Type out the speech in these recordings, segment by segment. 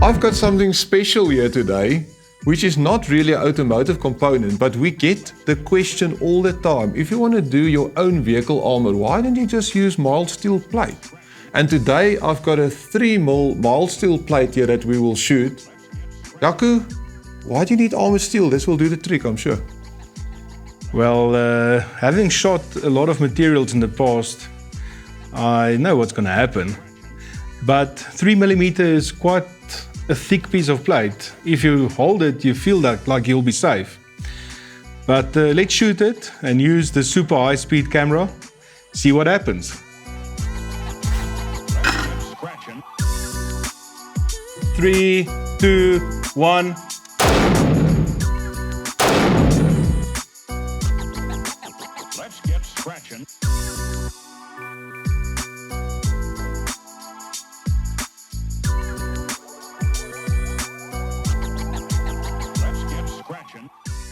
I've got something special here today, which is not really an automotive component, but we get the question all the time. If you want to do your own vehicle armor, why don't you just use mild steel plate? And today I've got a 3mm mild steel plate here that we will shoot. Jaco, why do you need armored steel? This will do the trick, I'm sure. Well, having shot a lot of materials in the past, I know what's going to happen. But 3mm is quite a thick piece of plate. If you hold it, you feel that like you'll be safe. But let's shoot it and use the super high-speed camera. See what happens. 3, 2, 1. Let's get scratching.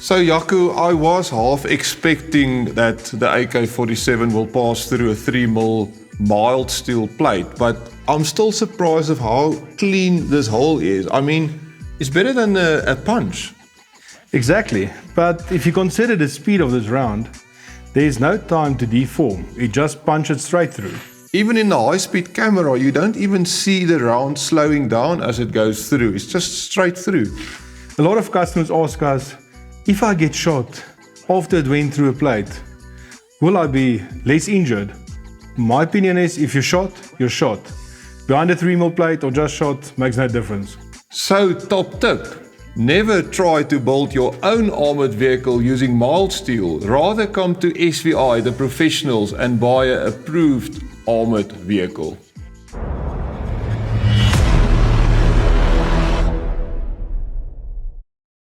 So Jaco, I was half expecting that the AK47 will pass through a 3mm mild steel plate, but I'm still surprised of how clean this hole is. I mean, it's better than a punch. Exactly, but if you consider the speed of this round, there is no time to deform. It just punches straight through. Even in the high-speed camera, you don't even see the round slowing down as it goes through. It's just straight through. A lot of customers ask us, if I get shot after it went through a plate, will I be less injured? My opinion is, if you're shot, you're shot. Behind a 3mm plate or just shot makes no difference. So, top tip, never try to build your own armored vehicle using mild steel. Rather come to SVI, the professionals, and buy an approved armored vehicle.